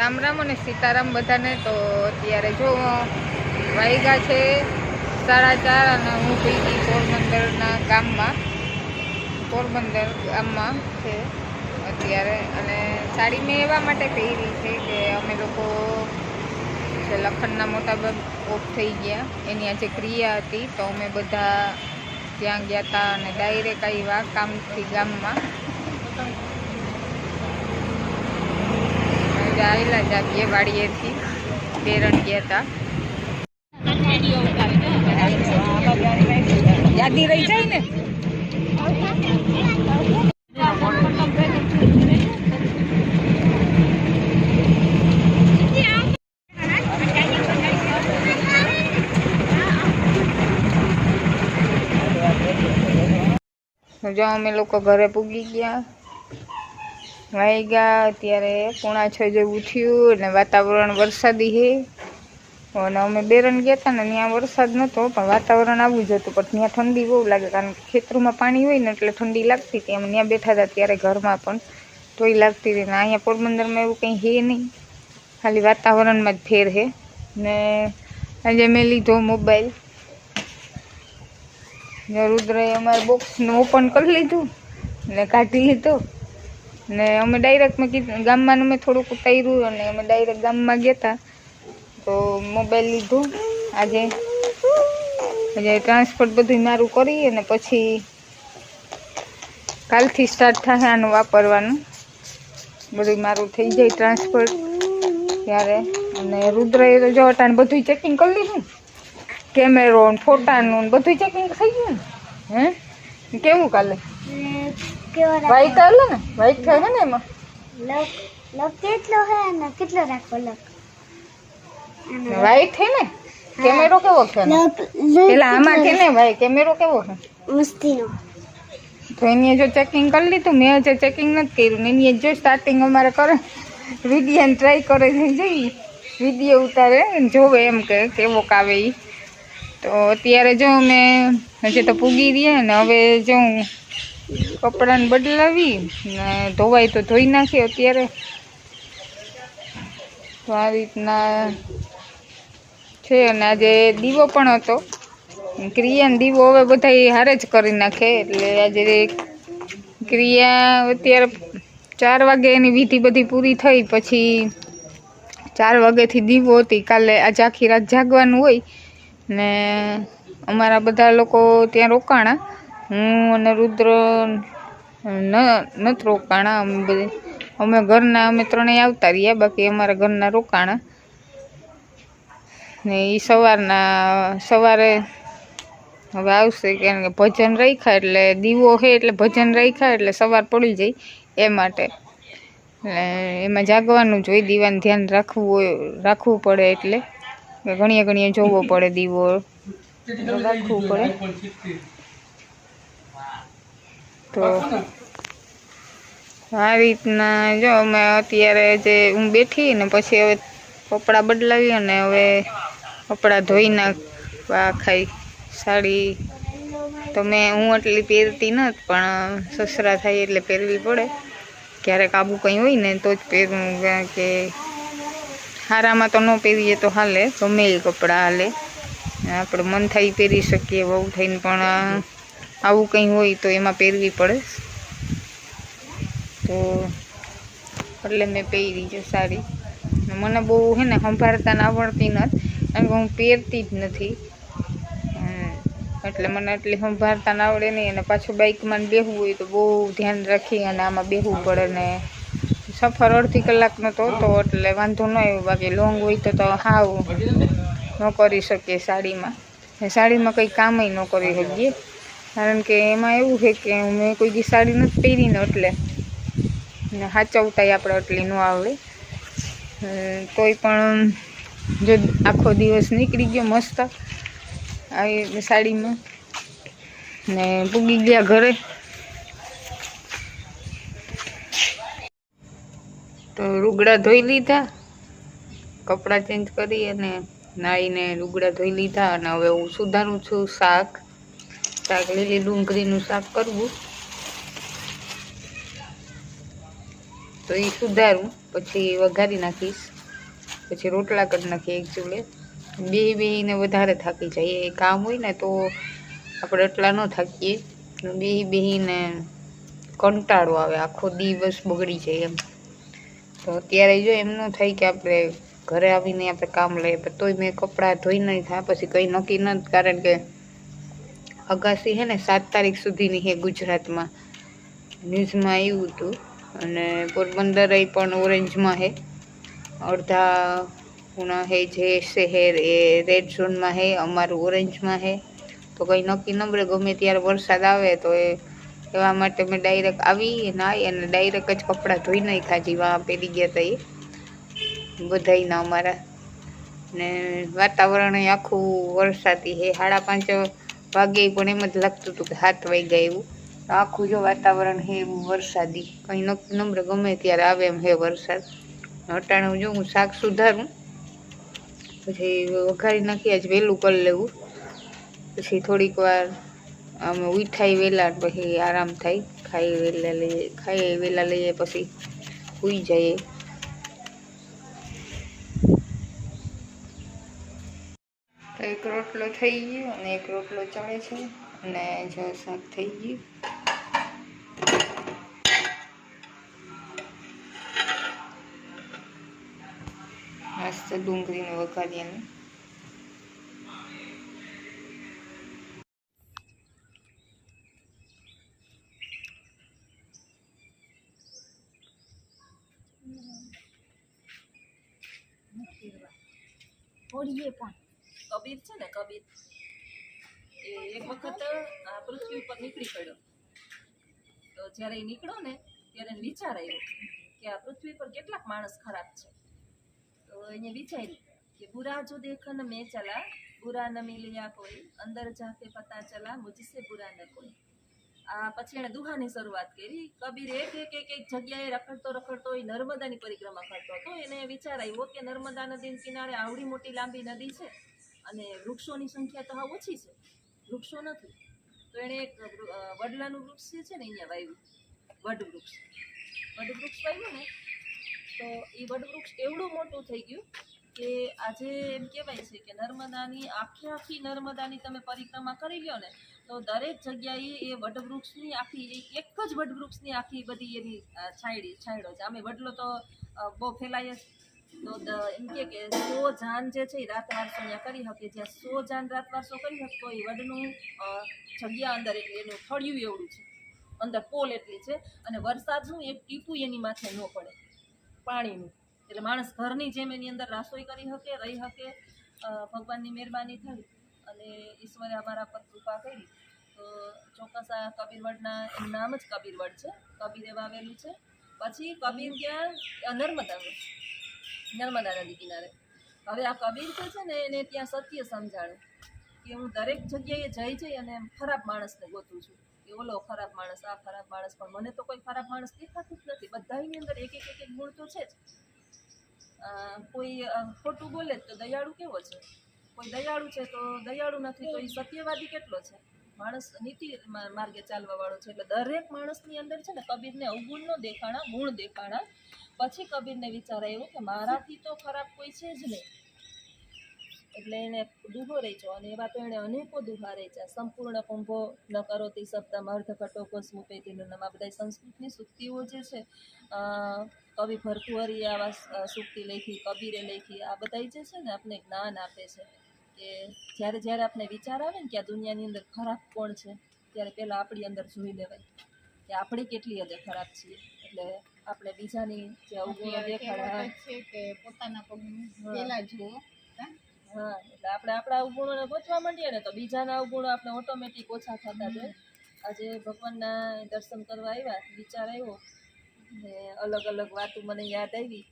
રામ રામ અને સીતારામ બધાને। તો અત્યારે જો વાગ્યા છે 4:30 અને હું થઈ ગઈ પોરબંદર ગામમાં છે અત્યારે। અને સાડી મેં એવા માટે પહેરી છે કે અમે લોકો જે લખનના મોટા બાપ ઓફ થઈ ગયા એની આજે ક્રિયા હતી, તો અમે બધા ત્યાં ગયા હતા અને ડાયરેક્ટ આવ્યા કામથી ગામમાં। આવેલા જ આપીએ વાડીએથી બેરણ ગયા હતા। યાદી રહી જાય ને। જો અમે લોકો ઘરે પૂગી ગયા, વાગ્યા અત્યારે 5:45 જેવું થયું અને વાતાવરણ વરસાદી છે। અને અમે બેરણ ગયા હતા ને ત્યાં વરસાદ નહોતો પણ વાતાવરણ આવું જ હતું, પણ ત્યાં ઠંડી બહુ લાગે કારણ કે ખેતરોમાં પાણી હોય ને એટલે ઠંડી લાગતી હતી। અમે ત્યાં બેઠા હતા ત્યારે ઘરમાં પણ તોય લાગતી હતી ને અહીંયા પોરબંદરમાં એવું કંઈ છે નહીં, ખાલી વાતાવરણમાં જ ફેર છે। ને આજે મેં લીધો મોબાઈલ, રુદ્રએ અમારે બોક્સનું ઓપન કરી લીધું ને કાઢી લીધો ને અમે ડાયરેક્ટ મેં કીધું ગામમાં મેં થોડુંક ઉતાર્યું અને અમે ડાયરેક્ટ ગામમાં ગયા હતા તો મોબાઈલ લીધો। આજે ટ્રાન્સફર બધું મારું કરી અને પછી કાલથી સ્ટાર્ટ થાય આનું વાપરવાનું, બધું મારું થઈ જાય ટ્રાન્સફર ત્યારે। અને રુદ્રએ તો જો અટાણ બધું ચેકિંગ કરી લીધું, કેમેરો ને ફોટાનું બધું ચેકિંગ થઈ ગયું ને। હે કેવું કાલે વાઈટ આલે ને, વાઈટ થાય ને એમાં લક કેટલો હે અને કેટલો રાખો લક વાઈટ છે ને। કેમેરો કેવો છે પેલા આમાં કે ને ભાઈ કેમેરો કેવો છે મસ્તીનો? તો એની જો ચેકિંગ કરી લીધું, મેં હજી ચેકિંગ નથી કર્યું ને એની જો સ્ટાર્ટિંગ અમારે કરે વિડીયો ટ્રાય કરે જઈ વિડીયો ઉતારે જોવે એમ કે કેવો આવે એ। તો અત્યારે જો મેં હજી તો પૂગી રહ્યા ને હવે જો કપડાને બદલાવી ને ધોવાય તો ધોઈ નાખી અત્યારે। તો આ રીતના છે। અને આજે દીવો પણ હતો, ક્રિયાનો દીવો હવે બધા હારે જ કરી નાખે એટલે આજે ક્રિયા અત્યારે 4 વાગે એની વિધિ બધી પૂરી થઈ, પછી 4 વાગ્યાથી દીવો હતી। કાલે આજે આખી રાત જાગવાનું હોય ને અમારા બધા લોકો ત્યાં રોકાણા, હું અને રુદ્ર નથી રોકાણા, અમે ઘરના અમે ત્રણેય આવતા રહ્યા, બાકી અમારા ઘરના રોકાણા ને એ સવારે હવે આવશે કારણ કે ભજન રાખ્યા એટલે દીવો છે એટલે ભજન રાખ્યા એટલે સવાર પડી જાય એ માટે। એટલે એમાં જાગવાનું જ હોય, દીવાનું ધ્યાન રાખવું પડે એટલે ઘણીએ જોવો પડે, દીવો રાખવું પડે। તો આ રીતના જો અમે અત્યારે જે હું બેઠી ને પછી હવે કપડાં બદલાવી અને હવે કપડાં ધોઈ નાખવા ખાઈ સાડી તો હું એટલી પહેરતી નથી પણ સસરા થાય એટલે પહેરવી પડે, ક્યારેક આવું કંઈ હોય ને તો જ પહેરવું, કારણ કે હારામાં તો ન પહેરીએ તો હાલે, ગમે એ કપડાં હાલે, આપણે મન થાય પહેરી શકીએ બહુ થઈને, પણ આવું કંઈ હોય તો એમાં પહેરવી પડે। તો એટલે મેં પહેરી છે સાડી, મને બહુ છે ને સંભાળતા આવડતી નથી કારણ કે હું પહેરતી જ નથી, એટલે મને એટલી સંભાળતા આવડે નહીં। અને પાછું બાઇકમાં બેસવું હોય તો બહુ ધ્યાન રાખી અને આમાં બેસવું પડે ને સફર અડધી કલાકનો તો હતો એટલે વાંધો ન આવ્યો, બાકી લોંગ હોય તો હાવ ન કરી શકીએ સાડીમાં કંઈ કામય ન કરી શકીએ, કારણ કે એમાં એવું છે કે મેં કોઈ દી સાડી નથી પહેરીને એટલે ને સાચવતાય આપણે એટલી ન આવડે, તોય પણ જો આખો દિવસ નીકળી ગયો મસ્ત આવી સાડીમાં ને પૂગી ગયા ઘરે। તો લુગડા ધોઈ લીધા, કપડાં ચેન્જ કરી અને નાહીને લુગડા ધોઈ લીધા અને હવે હું સુધારું છું શાક લીલી ડુંગળીનું શાક કરવું। તો એ સુધારું, પછી વઘારી નાખીશ, પછી રોટલા કરી નાખીએ એક ચૂલે. બેહીને વધારે થાકી જાય, એ કામ હોય ને તો આપણે એટલા ન થાકીએ. બેહીને કંટાળો આવે, આખો દિવસ બગડી જાય એમ. તો અત્યારે જો એમ ન થાય કે આપણે ઘરે આવીને આપણે કામ લઈએ, પણ તોય મેં કપડાં ધોઈ નહીં થાય, પછી કંઈ નક્કી નથી, કારણ કે અગાસી છે ને 7 તારીખ સુધીની છે ગુજરાતમાં, ન્યૂઝમાં આવ્યું હતું. અને પોરબંદર પણ ઓરેન્જમાં છે, અડધા પૂણા છે જે શહેર એ રેડ ઝોનમાં છે, અમારું ઓરેન્જમાં છે. તો કંઈ નક્કી ન મળે, ગમે ત્યારે વરસાદ આવે તો એવા માટે મેં ડાયરેક્ટ આવી નાહી અને ડાયરેક્ટ જ કપડાં ધોઈ નાખ્યા, જેવા પહેરી ગયા હતા એ બધાયના અમારા. ને વાતાવરણ આખું વરસાદી છે, 5:30 વાગે પણ એમ જ લાગતું હતું કે 7 વાગ્યા એવું. આખું જો વાતાવરણ છે એવું વરસાદી, કંઈ નક્કી ન મળે, ગમે ત્યારે આવે એમ છે વરસાદ. અટાણે જો હું શાક સુધારું, પછી વઘારી નાખી, આજ વહેલું કરી લેવું, પછી થોડીક વાર અમે ઉઠાઈ વહેલા, પછી આરામ થાય, ખાઈ વહેલા લઈએ, પછી સૂઈ જઈએ. તો એક રોટલો થઈ ગયો અને એક રોટલો ચડે છે, અને જો શાક થઈ ગયું. મસ્ત ડુંગળીને વઘારીને. કબીર છે ને, કબીર એ એક વખત આ પૃથ્વી ઉપર નીકળી પડ્યો. તો જ્યારે એ નીકળ્યો ને ત્યારે એને વિચાર આવ્યો કે આ પૃથ્વી પર કેટલાક માણસ ખરાબ છે. તો એને વિચાર્યું કે બુરા જો દેખન મેં ચલા, બુરા ન મિલ્યા કોઈ, અંદર જાકે પતા ચલા મુझसे बुरा न कोई. આ પછી એને દુહાની શરૂઆત કરી. કબીર એક જગ્યાએ રખડતો એ નર્મદાની પરિક્રમા કરતો હતો. એને વિચાર આવ્યો કે નર્મદા નદીના કિનારે આવડી મોટી લાંબી નદી છે અને વૃક્ષોની સંખ્યા તો હા ઓછી છે, વૃક્ષો નથી. તો એણે એક વડલાનું વૃક્ષ છે ને અહીંયા વાવ્યું, વડવૃક્ષ વાવ્યું ને, તો એ વડવૃક્ષ એવડું મોટું થઈ ગયું કે આજે એમ કહેવાય છે કે નર્મદાની આખી નર્મદાની તમે પરિક્રમા કરી લ્યો ને, તો દરેક જગ્યાએ એ વડવૃક્ષની આખી એક જ વડવૃક્ષની આખી બધી એની છાંયડો છે. આમે વડલો તો બહુ ફેલાય જ. તો એમ કે 100 જાન જે છે એ રાતવારસો અહીંયા કરી શકે. જ્યાં 100 જાન રાતવારસો કરી શકતો એ વડનું જગ્યા અંદર એટલી એનું ફળિયું એવડું છે, અંદર પોલ એટલી છે, અને વરસાદનું એક ટીપું એની માથે ન પડે પાણીનું. એટલે માણસ ઘરની જેમ એની અંદર રસોઈ કરી શકે, રહી શકે. ભગવાનની મહેરબાની થઈ અને ઈશ્વરે અમારા પર કૃપા કરી. તો ચોક્કસ આ કબીરવડના એનું નામ જ કબીરવડ છે, કબીરે વાવેલું છે. પછી કબીર ત્યાં નર્મદા નદી કિનારે. હવે આ કબીર જે છે ને એને ત્યાં સત્ય સમજાણું કે હું દરેક જગ્યાએ જઈ અને ખરાબ માણસને ગોતું છું કે ઓલો ખરાબ માણસ, આ ખરાબ માણસ, પણ મને તો કોઈ ખરાબ માણસ દેખાતું જ નથી. બધાની અંદર એક ગુણ તો છે જ. કોઈ ખોટું બોલે તો દયાળુ કેવો છે, કોઈ દયાળુ છે તો દયાળુ નથી, તો એ સત્યવાદી કેટલો છે, માણસ નીતિ માર્ગે ચાલવા વાળો છે. એટલે દરેક માણસની અંદર છે ને કબીરને અવગુણ ન દેખાણા, ગુણ દેખાણા. પછી કબીરને વિચાર આવ્યો કે મારાથી તો ખરાબ કોઈ છે જ નહીં. એટલે એને દુહો રચ્યો, અને એવા તો એને અનેકો દુહા રચ્યા. સંપૂર્ણ કુંભો ન કરોતી શબ્દમ અર્ધ ઘટોકો સ્મૃપેતીનું નામ. આ બધા સંસ્કૃતની સૂક્તિઓ જે છે, કવિ ભરતુહરીએ આવા સૂક્તિ લખી, કબીરે લખી. આ બધા જે છે ને આપણે જ્ઞાન આપે છે કે જ્યારે આપણે વિચાર આવે ને કે આ દુનિયાની અંદર ખરાબ કોણ છે, ત્યારે પહેલાં આપણી અંદર જોઈ લેવાય કે આપણે કેટલી હદે ખરાબ છીએ. એટલે આપણે બીજાની જે અવગુણો દેખાડા છે કે પોતાના પગ પહેલા જુઓ. હા, એટલે આપણે આપણા અવગુણોને ગોતવા માંડીએ ને તો બીજાના અવગુણો આપણે ઓટોમેટિક ઓછા થતા જાય. આજે ભગવાનના દર્શન કરવા આવ્યા, વિચાર આવ્યો ને અલગ અલગ વાતો મને યાદ આવી.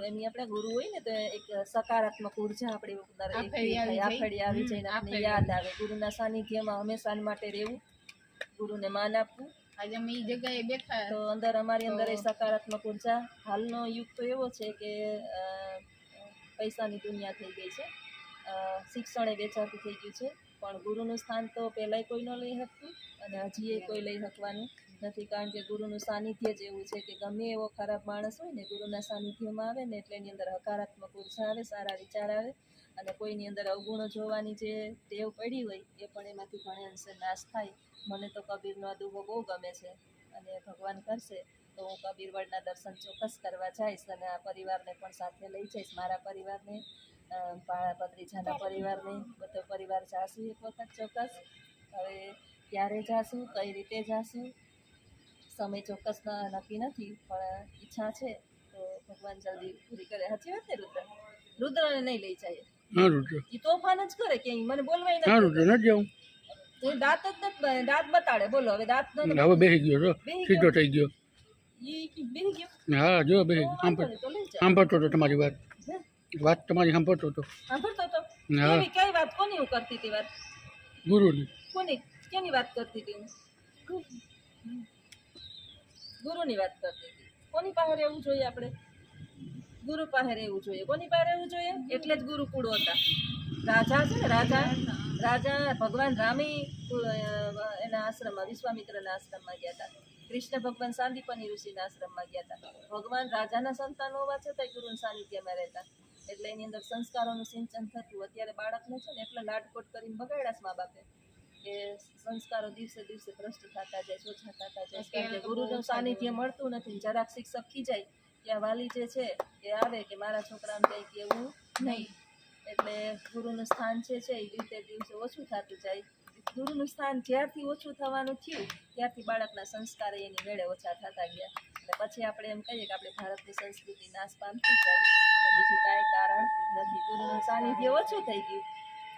એની આપણે ગુરુ હોય ને તો એક સકારાત્મક ઉર્જા આપણી આફેડી આવી જઈને આપણે યાદ આવે. ગુરુના સાનિધ્યમાં હંમેશા માટે રહેવું, ગુરુને માન આપવું. આજે અમે એ જગ્યાએ બેઠા તો અમારી અંદર એ સકારાત્મક ઉર્જા. હાલનો યુગ તો એવો છે કે પૈસાની દુનિયા થઈ ગઈ છે, શિક્ષણ એ વેચાતું થઈ ગયું છે, પણ ગુરુનું સ્થાન તો પહેલાંય કોઈ ન લઈ શકતું અને હજી કોઈ લઈ શકવાનું નથી, કારણ કે ગુરુનું સાનિધ્ય જ એવું છે કે ગમે એવો ખરાબ માણસ હોય ને ગુરુના સાનિધ્યમાં આવે ને એટલે એની અંદર હકારાત્મક ઉર્જા આવે, સારા વિચાર આવે, અને કોઈની અંદર અવગુણો જોવાની જે ટેવ પડી હોય એ પણ એમાંથી ઘણે અંશે નાશ થાય. મને તો કબીરનો આ દુહો બહુ ગમે છે, અને ભગવાન કરશે તો હું કબીરવડના દર્શન ચોક્કસ કરવા જઈશ, અને આ પરિવારને પણ સાથે લઈ જઈશ, મારા પરિવારને, ભત્રીજાના પરિવારને, બધો પરિવાર જાશું એક વખત ચોક્કસ. હવે ક્યારે જાશું, કઈ રીતે જાશું, સમય ચોક્કસ નક્કી નથી, પણ ઈચ્છા છે તો ભગવાન જલ્દી પૂરી કરે. સાચી વાત ને રુદ્ર? રુદ્રને નહીં લઈ જાય, હા રૂદ્ર, એ તોફાન જ કરે કે મને બોલવાય હા નથી. રૂદ્ર નથી જાઉં. તો એ દાંત જ નથી, દાંત બતાડે. બોલો હવે દાંત હવે બેસી ગયો છો, બેસી સીધો ગયો? થઈ ગયો. બેસી ગયો? હા જો બેસી તો સાંભળ, વાંધો નહીં, તો લઈ જાઓ. સાંભળતો હતો તમારી વાત, હે? વાત તમારી સાંભળતો હતો. સાંભળતો તો હા. કઈ વાત, કોની હું કરતી હતી વાત? ગુરુની. કોની, કેની વાત કરતી હતી હું? ગુરુની વાત કરતી હતી. કોની પાસે રહેવું જોઈએ આપણે? ગુરુ પાસે રહેવું જોઈએ. કોની પાસે રહેવું જોઈએ? એટલે જ ગુરુકુળો હતા. રાજા છે ને, રાજા ભગવાન રામે એના આશ્રમમાં, વિશ્વામિત્રના આશ્રમમાં ગયા હતા. કૃષ્ણ ભગવાન સાંદીપની ઋષિના આશ્રમમાં ગયા હતા. ભગવાન રાજાના સંતાનો હોવા છતાંય ગુરુના સાનિધ્યમાં રહેતા, એટલે એની અંદર સંસ્કારોનું સિંચન થતું. અત્યારે બાળકને છે ને એટલે લાડકોટ કરીને બગાડ્યા છે મા બાપે, કે સંસ્કારો દિવસે દિવસે ભ્રષ્ટ થતા જાય, ઓછા થતા જાય, કારણ કે ગુરુનું સાનિધ્ય મળતું નથી. જરાક શિક્ષક ખીજાય ત્યાં વાલી જે છે એ આવે કે મારા છોકરાને કંઈ કેવું નહીં, એટલે ગુરુનું સ્થાન છે એ રીતે દિવસે ઓછું થતું જાય. ગુરુનું સ્થાન જ્યારથી ઓછું થવાનું થયું ત્યારથી બાળકના સંસ્કાર એની વેળે ઓછા થતા ગયા. એટલે પછી આપણે એમ કહીએ કે આપણે ભારતની સંસ્કૃતિ નાશ પામતી જાય, તો બીજું કાંઈ કારણ નથી. ગુરુનું સાનિધ્ય ઓછું થઈ ગયું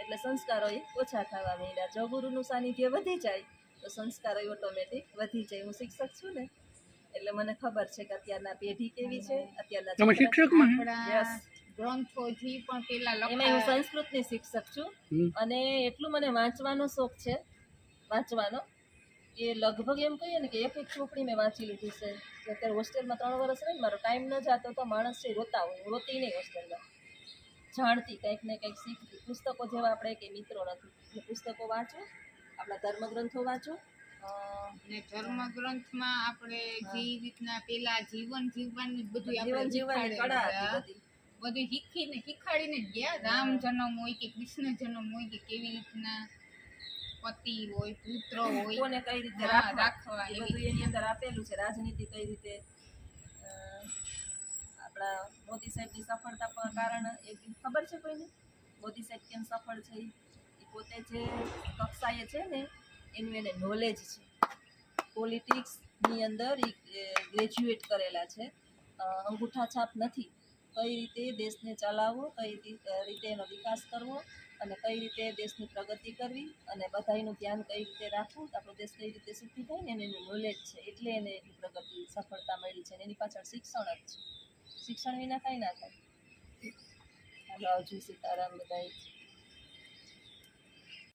એટલે સંસ્કારો એ ઓછા થવા માંડ્યા. જો ગુરુનું સાનિધ્ય વધી જાય તો સંસ્કારો ઓટોમેટિક વધી જાય. હું શિક્ષક છું ને, એટલે મને ખબર છે કે અત્યારના પેઢી કેવી છે, અત્યારના તમે શિક્ષકમાં? આપણા ગ્રંથો જે પણ પેલા એમાં હું લખાયા સંસ્કૃતની શિક્ષક છું, હમ. અને એટલું મને વાંચવાનો શોખ છે, વાંચવાનો એ લગભગ એમ કહીએ ને કે એક ચોપડી મેં વાંચી લીધી છે. કે અત્યારે હોસ્ટેલમાં 3 વર્ષ રહીને મારો ટાઈમ ન જાતો તો માણસ છે રોતા હોય, હું રોતી નહીં હોસ્ટેલમાં, જાણતી કંઈક ને કંઈક શીખતી. પુસ્તકો જેવા આપણે કે મિત્રો નથી, એટલે પુસ્તકો વાંચો, આપણા ધર્મગ્રંથો વાંચો. ને ધર્મ ગ્રંથમાં આપણે જે રીતના પેલા જીવન જીવવાનું બધું જીવન આપણે જીવવાની કળા હતી બધી. બધું શીખાડીને જ ગયા. રામ જન્મ હોય કે કૃષ્ણ જન્મ હોય કે કેવી રીતના પતિ હોય, પુત્ર હોય, કોને કઈ રીતે હા, રાખવા એ એવી બધું એની અંદર આપેલું છે. રાજનીતિ કઈ રીતે, આપણા મોદી સાહેબની સફળતા પણ કારણ એ ખબર છે કોઈને? મોદી સાહેબ કેમ સફળ છે? એ પોતે જે કક્ષાએ છે ને એનું એને નોલેજ છે. પોલિટિક્સની અંદર એ ગ્રેજ્યુએટ કરેલા છે, અંગૂઠા છાપ નથી. કઈ રીતે દેશને ચલાવવો, કઈ રીતે એનો વિકાસ કરવો, અને કઈ રીતે દેશની પ્રગતિ કરવી, અને બધાનું ધ્યાન કઈ રીતે રાખવું, આપણો દેશ કઈ રીતે સુખી થાય ને એનું નોલેજ છે. એટલે એને એટલી પ્રગતિ સફળતા મળી છે. એની પાછળ શિક્ષણ જ છે. શિક્ષણ વિના કાંઈ ના થાય. હાલો આવજો, સીતારામ બધાય.